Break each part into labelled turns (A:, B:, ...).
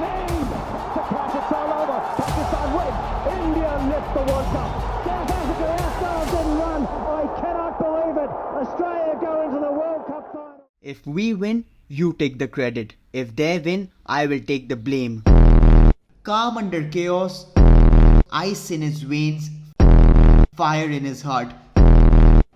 A: mean? Surprise, it's all over. Pakistan win. India lift the World Cup. South Africa outstars didn't run. I cannot believe it. Australia go into the World Cup final.
B: If we win, you take the credit. If they win, I will take the blame. Calm under chaos, ice in his veins, fire in his heart.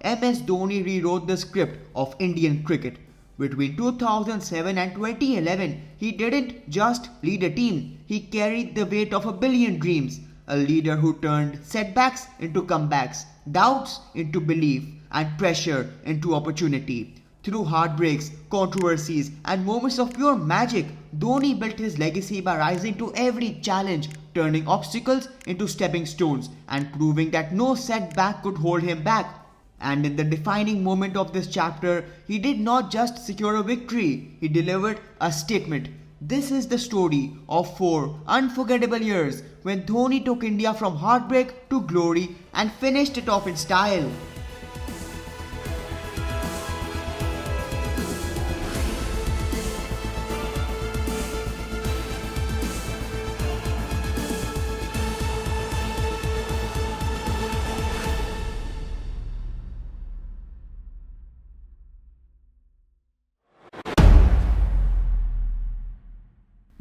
B: MS Dhoni rewrote the script of Indian cricket. Between 2007 and 2011, he didn't just lead a team, he carried the weight of a billion dreams. A leader who turned setbacks into comebacks, doubts into belief, and pressure into opportunity. Through heartbreaks, controversies, and moments of pure magic, Dhoni built his legacy by rising to every challenge, turning obstacles into stepping stones, and proving that no setback could hold him back. And in the defining moment of this chapter, he did not just secure a victory, he delivered a statement. This is the story of 4 unforgettable years when Dhoni took India from heartbreak to glory and finished it off in style.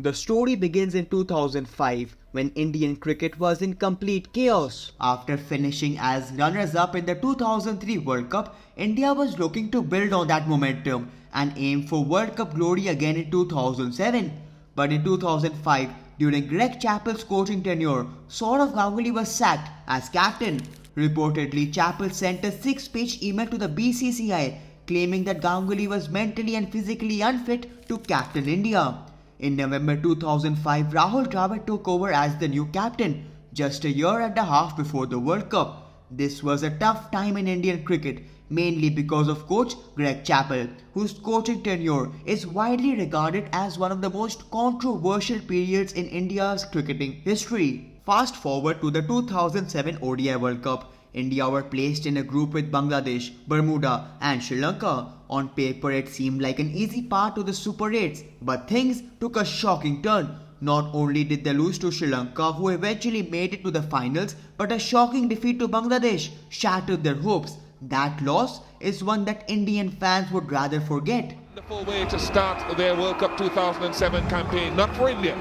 B: The story begins in 2005 when Indian cricket was in complete chaos. After finishing as runners-up in the 2003 World Cup, India was looking to build on that momentum and aim for World Cup glory again in 2007. But in 2005, during Greg Chappell's coaching tenure, Sourav Ganguly was sacked as captain. Reportedly, Chappell sent a 6-page email to the BCCI claiming that Ganguly was mentally and physically unfit to captain India. In November 2005, Rahul Dravid took over as the new captain, just a year and a half before the World Cup. This was a tough time in Indian cricket, mainly because of coach Greg Chappell, whose coaching tenure is widely regarded as one of the most controversial periods in India's cricketing history. Fast forward to the 2007 ODI World Cup. India were placed in a group with Bangladesh, Bermuda and Sri Lanka. On paper it seemed like an easy path to the Super 8s, but things took a shocking turn. Not only did they lose to Sri Lanka, who eventually made it to the finals, but a shocking defeat to Bangladesh shattered their hopes. That loss is one that Indian fans would rather forget.
C: Wonderful way to start their World Cup 2007 campaign, not for India.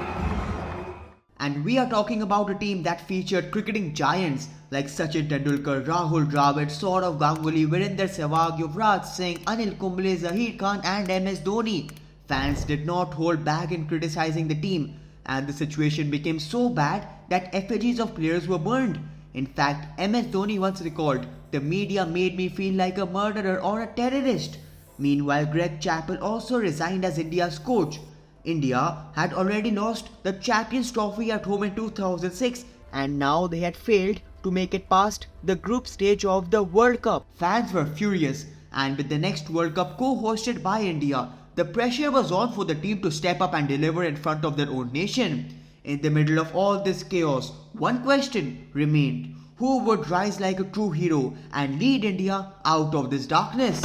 B: And we are talking about a team that featured cricketing giants like Sachin Tendulkar, Rahul Dravid, Sourav Ganguly, Virender Sehwag, Yuvraj Singh, Anil Kumble, Zaheer Khan and MS Dhoni. Fans did not hold back in criticizing the team, and the situation became so bad that effigies of players were burned. In fact, MS Dhoni once recalled, "The media made me feel like a murderer or a terrorist." Meanwhile, Greg Chappell also resigned as India's coach. India had already lost the Champions Trophy at home in 2006, and now they had failed to make it past the group stage of the World Cup. Fans were furious, and with the next World Cup co-hosted by India, the pressure was on for the team to step up and deliver in front of their own nation. In the middle of all this chaos, one question remained: who would rise like a true hero and lead India out of this darkness?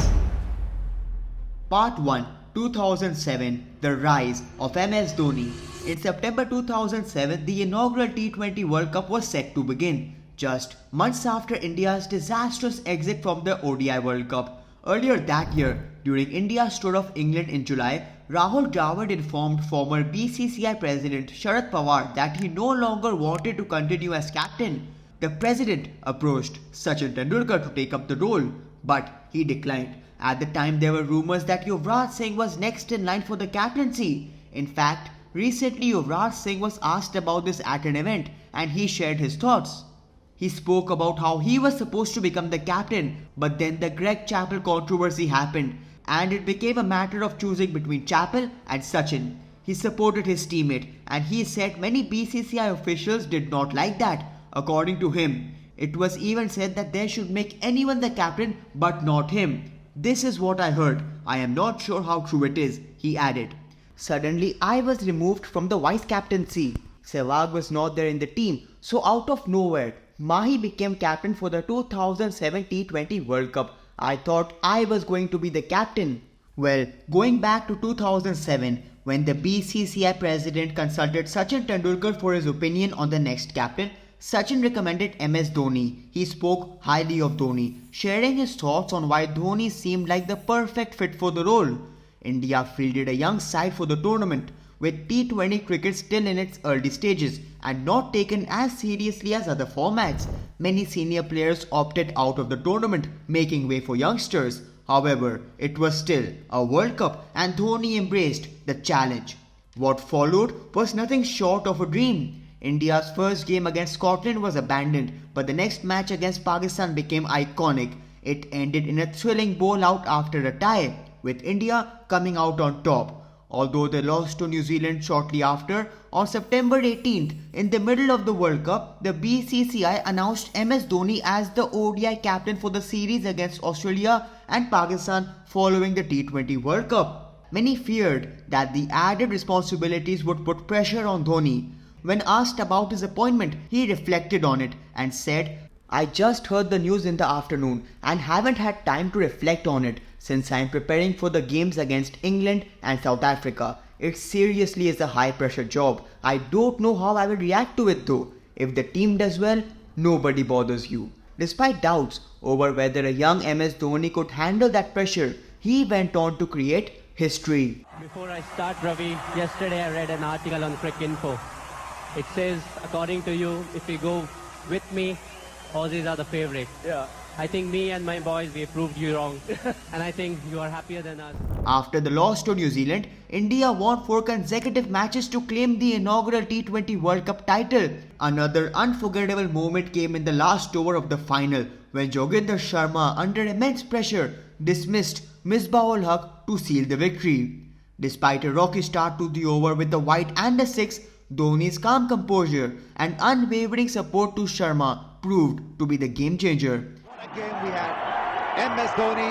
B: Part 1. 2007. The Rise of MS Dhoni. In September 2007, the inaugural T20 World Cup was set to begin, just months after India's disastrous exit from the ODI World Cup. Earlier that year, during India's tour of England in July, Rahul Dravid informed former BCCI President Sharad Pawar that he no longer wanted to continue as captain. The president approached Sachin Tendulkar to take up the role, but he declined. At the time, there were rumors that Yuvraj Singh was next in line for the captaincy. In fact, recently Yuvraj Singh was asked about this at an event, and he shared his thoughts. He spoke about how he was supposed to become the captain, but then the Greg Chappell controversy happened, and it became a matter of choosing between Chappell and Sachin. He supported his teammate, and he said many BCCI officials did not like that. According to him, it was even said that they should make anyone the captain but not him. "This is what I heard. I am not sure how true it is," he added. Suddenly, I was removed from the vice captaincy. Sehwag was not there in the team, so out of nowhere, Mahi became captain for the 2007 T20 World Cup. I thought I was going to be the captain. Well, going back to 2007, when the BCCI president consulted Sachin Tendulkar for his opinion on the next captain, Sachin recommended MS Dhoni. He spoke highly of Dhoni, sharing his thoughts on why Dhoni seemed like the perfect fit for the role. India fielded a young side for the tournament, with T20 cricket still in its early stages and not taken as seriously as other formats. Many senior players opted out of the tournament, making way for youngsters. However, it was still a World Cup and Dhoni embraced the challenge. What followed was nothing short of a dream. India's first game against Scotland was abandoned, but the next match against Pakistan became iconic. It ended in a thrilling bowl-out after a tie, with India coming out on top. Although they lost to New Zealand shortly after, on September 18th, in the middle of the World Cup, the BCCI announced MS Dhoni as the ODI captain for the series against Australia and Pakistan following the T20 World Cup. Many feared that the added responsibilities would put pressure on Dhoni. When asked about his appointment, he reflected on it and said, "I just heard the news in the afternoon and haven't had time to reflect on it since I am preparing for the games against England and South Africa. It seriously is a high pressure job. I don't know how I will react to it though. If the team does well, nobody bothers you." Despite doubts over whether a young MS Dhoni could handle that pressure, he went on to create history.
D: Before I start, Ravi, yesterday I read an article on Cricinfo. It says, according to you, if we go with me, Aussies are the favourite.
E: Yeah.
D: I think me and my boys, we proved you wrong. And I think you are happier than us.
B: After the loss to New Zealand, India won 4 consecutive matches to claim the inaugural T20 World Cup title. Another unforgettable moment came in the last over of the final when Joginder Sharma, under immense pressure, dismissed Misbah-ul-Haq to seal the victory. Despite a rocky start to the over with the white and a 6, Dhoni's calm composure and unwavering support to Sharma proved to be the game changer.
E: What a game we had. MS Dhoni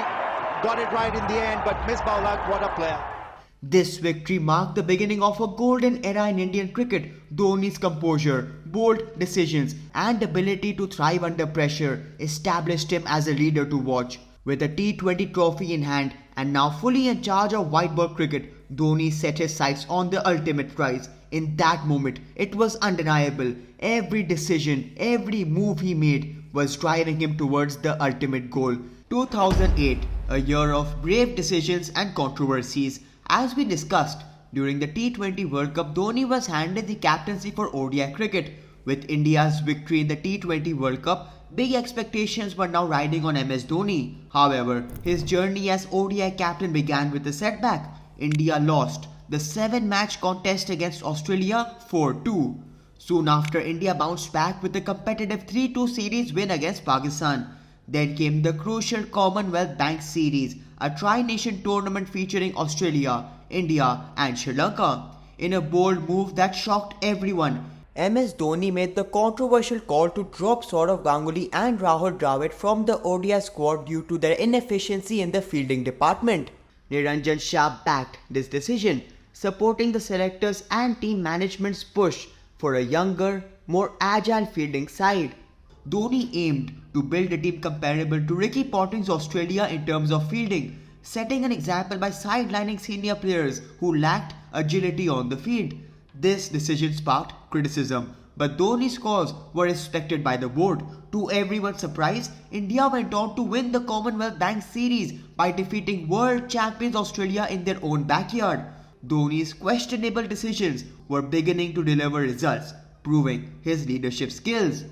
E: got it right in the end, but Misbah-ul-Haq, what a player.
B: This victory marked the beginning of a golden era in Indian cricket. Dhoni's composure, bold decisions and ability to thrive under pressure established him as a leader to watch. With a T20 trophy in hand and now fully in charge of white ball cricket, Dhoni set his sights on the ultimate prize. In that moment, it was undeniable. Every decision, every move he made was driving him towards the ultimate goal. 2008, a year of brave decisions and controversies. As we discussed, during the T20 World Cup, Dhoni was handed the captaincy for ODI cricket. With India's victory in the T20 World Cup, big expectations were now riding on MS Dhoni. However, his journey as ODI captain began with a setback. India lost the 7-match contest against Australia 4-2. Soon after, India bounced back with a competitive 3-2 series win against Pakistan. Then came the crucial Commonwealth Bank Series, a tri-nation tournament featuring Australia, India and Sri Lanka. In a bold move that shocked everyone, MS Dhoni made the controversial call to drop Sourav Ganguly and Rahul Dravid from the ODI squad due to their inefficiency in the fielding department. Niranjan Shah backed this decision, supporting the selectors and team management's push for a younger, more agile fielding side. Dhoni aimed to build a team comparable to Ricky Ponting's Australia in terms of fielding, setting an example by sidelining senior players who lacked agility on the field. This decision sparked criticism, but Dhoni's calls were respected by the board. To everyone's surprise, India went on to win the Commonwealth Bank Series by defeating world champions Australia in their own backyard. Dhoni's questionable decisions were beginning to deliver results, proving his leadership skills.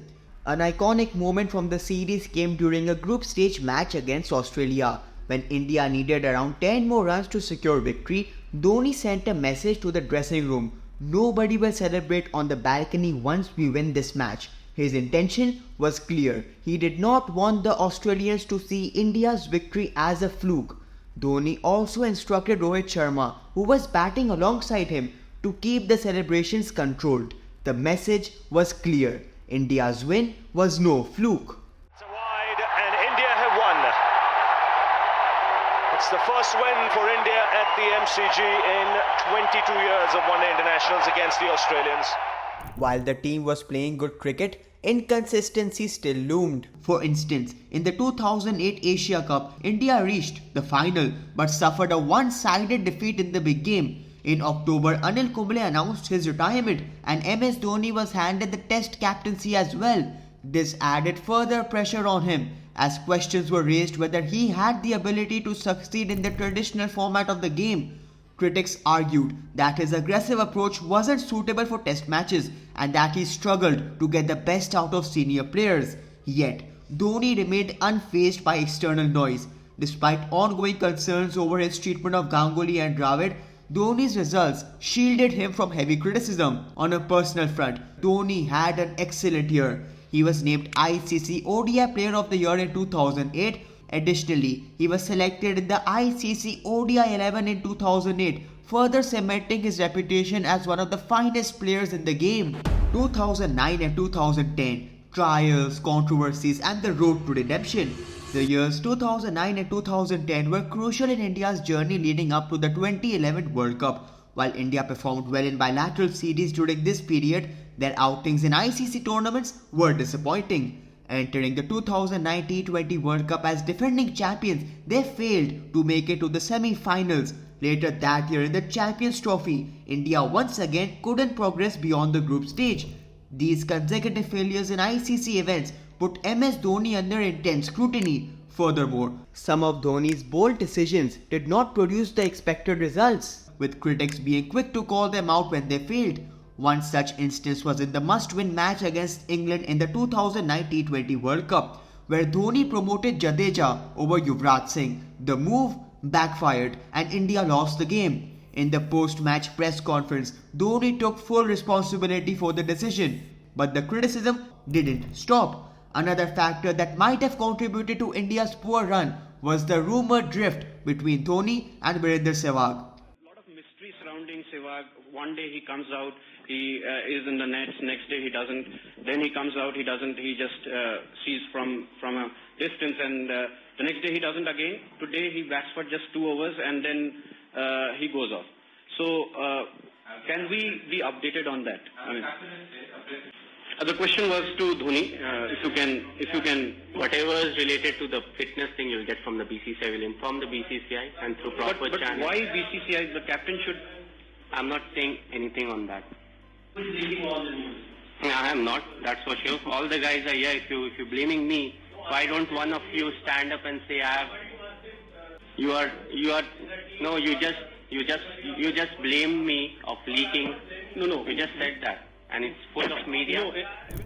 B: An iconic moment from the series came during a group stage match against Australia. When India needed around 10 more runs to secure victory, Dhoni sent a message to the dressing room: "Nobody will celebrate on the balcony once we win this match." His intention was clear. He did not want the Australians to see India's victory as a fluke. Dhoni also instructed Rohit Sharma, who was batting alongside him, to keep the celebrations controlled. The message was clear. India's win was no fluke.
F: It's wide and India have won. It's the first win for India at the MCG in 22 years of one-day internationals against the Australians.
B: While the team was playing good cricket, inconsistency still loomed. For instance, in the 2008 Asia Cup, India reached the final but suffered a one-sided defeat in the big game. In October, Anil Kumble announced his retirement and MS Dhoni was handed the Test captaincy as well. This added further pressure on him as questions were raised whether he had the ability to succeed in the traditional format of the game. Critics argued that his aggressive approach wasn't suitable for Test matches and that he struggled to get the best out of senior players. Yet, Dhoni remained unfazed by external noise. Despite ongoing concerns over his treatment of Ganguly and Dravid, Dhoni's results shielded him from heavy criticism. On a personal front, Dhoni had an excellent year. He was named ICC ODI Player of the Year in 2008. Additionally, he was selected in the ICC ODI 11 in 2008, further cementing his reputation as one of the finest players in the game. 2009 and 2010, trials, controversies and the road to redemption. The years 2009 and 2010 were crucial in India's journey leading up to the 2011 World Cup. While India performed well in bilateral series during this period, their outings in ICC tournaments were disappointing. Entering the 2009 T20 World Cup as defending champions, they failed to make it to the semi-finals. Later that year in the Champions Trophy, India once again couldn't progress beyond the group stage. These consecutive failures in ICC events put MS Dhoni under intense scrutiny. Furthermore, some of Dhoni's bold decisions did not produce the expected results, with critics being quick to call them out when they failed. One such instance was in the must-win match against England in the 2009 T20 World Cup, where Dhoni promoted Jadeja over Yuvraj Singh. The move backfired and India lost the game. In the post-match press conference, Dhoni took full responsibility for the decision, but the criticism didn't stop. Another factor that might have contributed to India's poor run was the rumored drift between Dhoni and Virender Sehwag.
G: A lot of mystery surrounding Sehwag. One day he comes out, he is in the nets, next day he doesn't. Then he comes out, he doesn't, he just sees from a distance, and the next day he doesn't again. Today he bats for just 2 overs and then he goes off. So can we be updated on that? The question was to Dhoni, if you can.
H: Whatever is related to the fitness thing you'll get from the BCCI, will inform the BCCI and through proper channels.
G: But why BCCI? The captain should.
H: I'm not saying anything on that.
G: Who is leaking all the news?
H: I am not, that's for sure. All the guys are here. If you're blaming me, why don't one of you stand up and say you just blame me of leaking.
G: No.
H: You just said that. And it's full of media.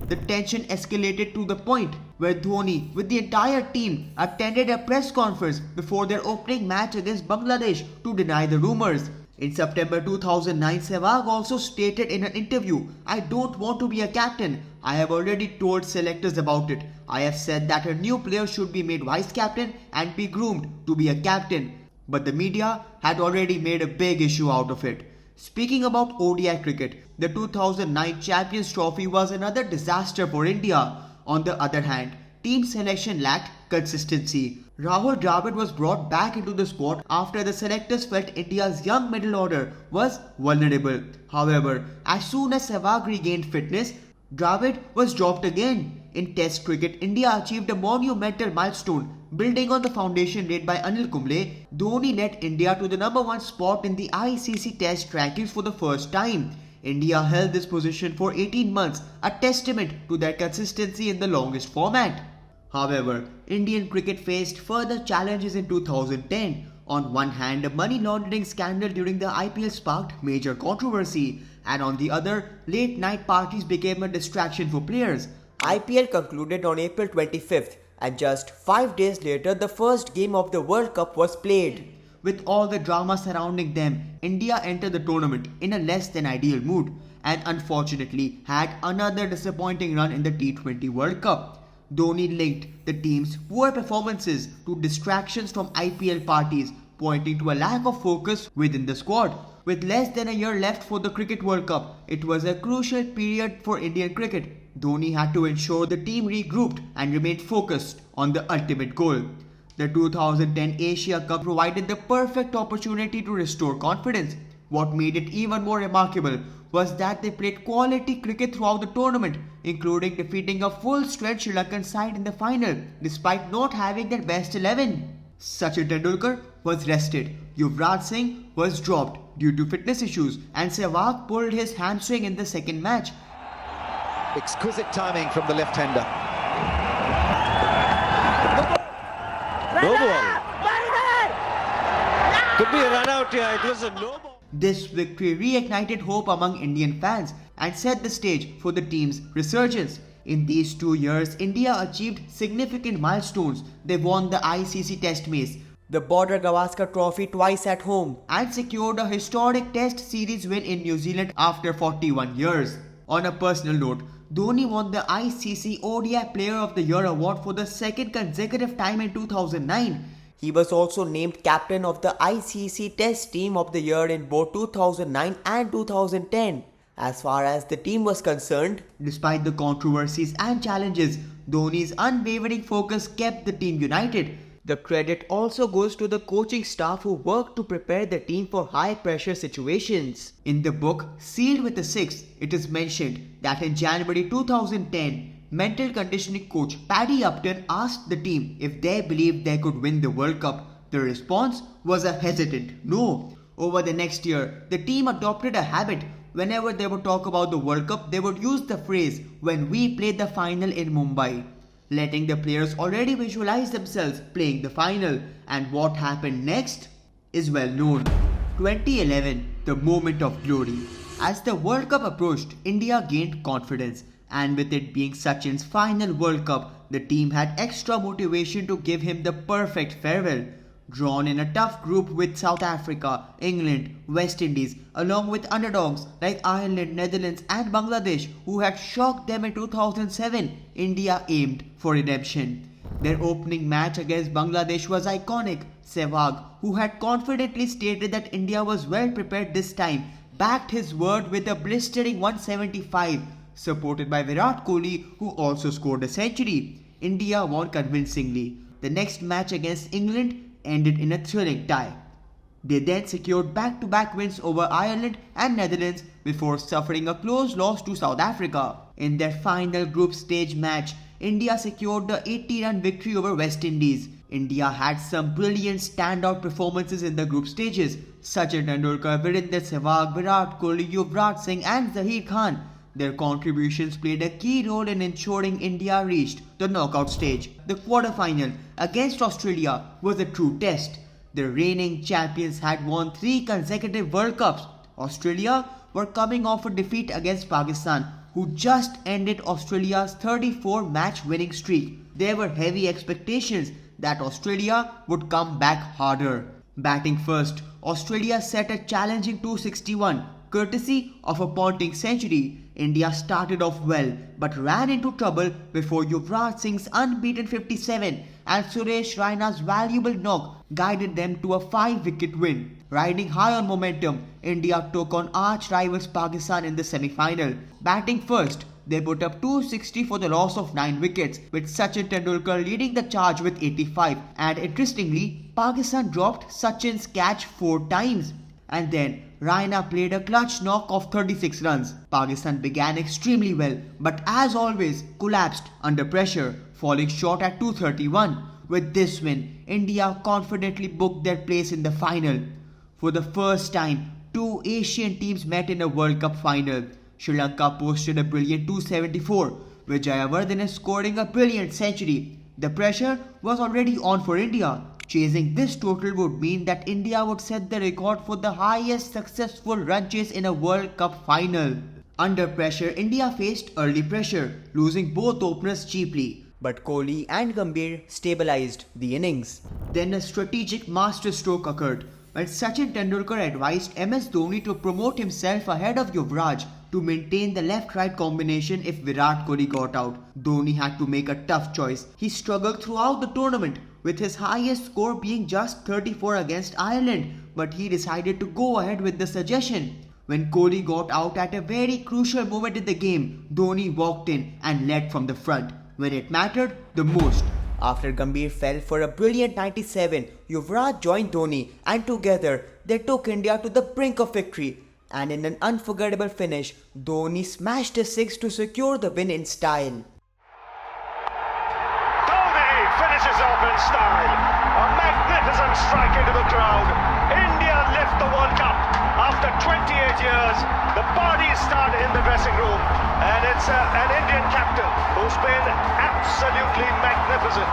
B: The tension escalated to the point where Dhoni, with the entire team, attended a press conference before their opening match against Bangladesh to deny the rumours. In September 2009, Sehwag also stated in an interview, "I don't want to be a captain. I have already told selectors about it. I have said that a new player should be made vice captain and be groomed to be a captain." But the media had already made a big issue out of it. Speaking about ODI cricket, the 2009 Champions Trophy was another disaster for India. On the other hand, team selection lacked consistency. Rahul Dravid was brought back into the squad after the selectors felt India's young middle order was vulnerable. However, as soon as Sehwag regained fitness, Dravid was dropped again. In Test cricket, India achieved a monumental milestone. Building on the foundation laid by Anil Kumble, Dhoni led India to the #1 spot in the ICC Test rankings for the first time. India held this position for 18 months, a testament to their consistency in the longest format. However, Indian cricket faced further challenges in 2010. On one hand, a money laundering scandal during the IPL sparked major controversy, and on the other, late night parties became a distraction for players. IPL concluded on April 25th, and just 5 days later, the first game of the World Cup was played. With all the drama surrounding them, India entered the tournament in a less than ideal mood, and unfortunately had another disappointing run in the T20 World Cup. Dhoni linked the team's poor performances to distractions from IPL parties, pointing to a lack of focus within the squad. With less than a year left for the Cricket World Cup, it was a crucial period for Indian cricket. Dhoni had to ensure the team regrouped and remained focused on the ultimate goal. The 2010 Asia Cup provided the perfect opportunity to restore confidence. What made it even more remarkable was that they played quality cricket throughout the tournament, including defeating a full-strength Sri Lankan side in the final, despite not having their best 11. Sachin Tendulkar was rested, Yuvraj Singh was dropped, due to fitness issues, and Sehwag pulled his hamstring in the second match.
E: Exquisite timing from the left-hander.
I: No ball. Could be a run out here. It was a no ball.
B: This victory reignited hope among Indian fans and set the stage for the team's resurgence. In these 2 years, India achieved significant milestones. They won the ICC Test Match, the Border Gavaskar Trophy twice at home, and secured a historic Test Series win in New Zealand after 41 years. On a personal note, Dhoni won the ICC ODI Player of the Year award for the second consecutive time in 2009. He was also named captain of the ICC Test Team of the Year in both 2009 and 2010. As far as the team was concerned, despite the controversies and challenges, Dhoni's unwavering focus kept the team united. The credit also goes to the coaching staff who worked to prepare the team for high-pressure situations. In the book, Sealed with a Six, it is mentioned that in January 2010, mental conditioning coach Paddy Upton asked the team if they believed they could win the World Cup. The response was a hesitant no. Over the next year, the team adopted a habit. Whenever they would talk about the World Cup, they would use the phrase, "when we played the final in Mumbai," letting the players already visualize themselves playing the final. And what happened next is well known. 2011, the moment of glory. As the World Cup approached, India gained confidence. And with it being Sachin's final World Cup, the team had extra motivation to give him the perfect farewell. Drawn in a tough group with South Africa, England, West Indies, along with underdogs like Ireland, Netherlands and Bangladesh who had shocked them in 2007, India aimed for redemption. Their opening match against Bangladesh was iconic. Sehwag, who had confidently stated that India was well prepared this time, backed his word with a blistering 175, supported by Virat Kohli, who also scored a century. India won convincingly. The next match against England ended in a thrilling tie. They then secured back-to-back wins over Ireland and Netherlands before suffering a close loss to South Africa. In their final group stage match, India secured the 80-run victory over West Indies. India had some brilliant standout performances in the group stages. Sachin Tendulkar, Virender Sehwag, Virat Kohli, Yuvraj Singh and Zaheer Khan. Their contributions played a key role in ensuring India reached the knockout stage. The quarter-final against Australia was a true test. The reigning champions had won 3 consecutive World Cups. Australia were coming off a defeat against Pakistan, who just ended Australia's 34-match winning streak. There were heavy expectations that Australia would come back harder. Batting first, Australia set a challenging 261, courtesy of a Ponting century. India started off well but ran into trouble before Yuvraj Singh's unbeaten 57 and Suresh Raina's valuable knock guided them to a 5-wicket win. Riding high on momentum, India took on arch rivals Pakistan in the semi-final. Batting first, they put up 260 for the loss of 9 wickets, with Sachin Tendulkar leading the charge with 85. And interestingly, Pakistan dropped Sachin's catch 4 times. And then Raina played a clutch knock of 36 runs. Pakistan began extremely well, but as always collapsed under pressure, falling short at 231. With this win, India confidently booked their place in the final. For the first time, 2 Asian teams met in a World Cup final. Sri Lanka posted a brilliant 274, with Jayawardene scoring a brilliant century. The pressure was already on for India. Chasing this total would mean that India would set the record for the highest successful run chase in a World Cup final. Under pressure, India faced early pressure, losing both openers cheaply. But Kohli and Gambhir stabilized the innings. Then a strategic masterstroke occurred when Sachin Tendulkar advised MS Dhoni to promote himself ahead of Yuvraj to maintain the left-right combination if Virat Kohli got out. Dhoni had to make a tough choice. He struggled throughout the tournament, with his highest score being just 34 against Ireland, but he decided to go ahead with the suggestion. When Kohli got out at a very crucial moment in the game, Dhoni walked in and led from the front, when it mattered the most. After Gambhir fell for a brilliant 97, Yuvraj joined Dhoni and together they took India to the brink of victory. And in an unforgettable finish, Dhoni smashed a 6 to secure the win in style.
F: Finishes off in style. A magnificent strike into the crowd. India lift the World Cup after 28 years, the parties start in the dressing room, and it's an Indian captain who's been absolutely magnificent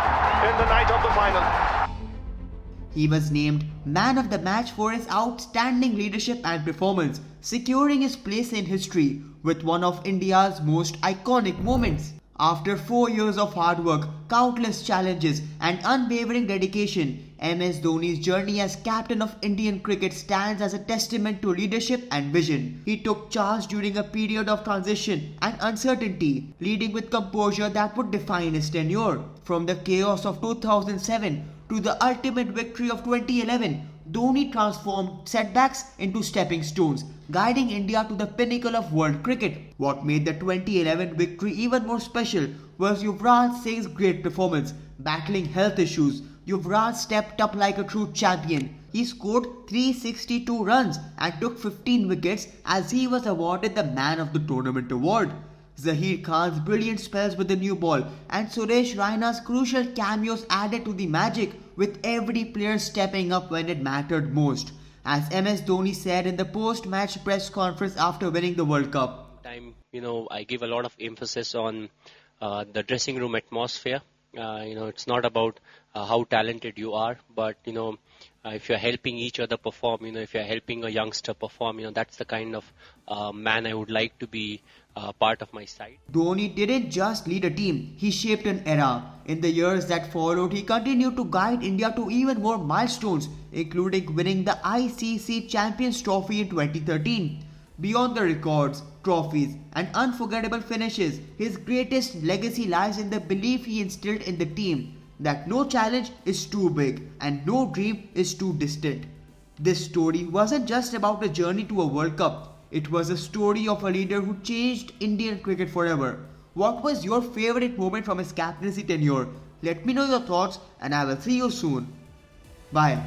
F: in the night of the final.
B: He was named Man of the Match for his outstanding leadership and performance, securing his place in history with one of India's most iconic moments. After 4 years of hard work, countless challenges and unwavering dedication, MS Dhoni's journey as captain of Indian cricket stands as a testament to leadership and vision. He took charge during a period of transition and uncertainty, leading with composure that would define his tenure. From the chaos of 2007 to the ultimate victory of 2011, Dhoni transformed setbacks into stepping stones, guiding India to the pinnacle of world cricket. What made the 2011 victory even more special was Yuvraj Singh's great performance. Battling health issues, Yuvraj stepped up like a true champion. He scored 362 runs and took 15 wickets as he was awarded the Man of the Tournament award. Zaheer Khan's brilliant spells with the new ball and Suresh Raina's crucial cameos added to the magic, with every player stepping up when it mattered most. As MS Dhoni said in the post-match press conference after winning the World Cup,
D: I give a lot of emphasis on the dressing room atmosphere. It's not about how talented you are, but if you're helping each other perform, if you're helping a youngster perform, that's the kind of man I would like to be part of my side.
B: Dhoni didn't just lead a team, he shaped an era. In the years that followed, he continued to guide India to even more milestones, including winning the ICC Champions Trophy in 2013. Beyond the records, trophies, and unforgettable finishes, his greatest legacy lies in the belief he instilled in the team that no challenge is too big and no dream is too distant. This story wasn't just about a journey to a World Cup. It was a story of a leader who changed Indian cricket forever. What was your favorite moment from his captaincy tenure? Let me know your thoughts and I will see you soon. Bye.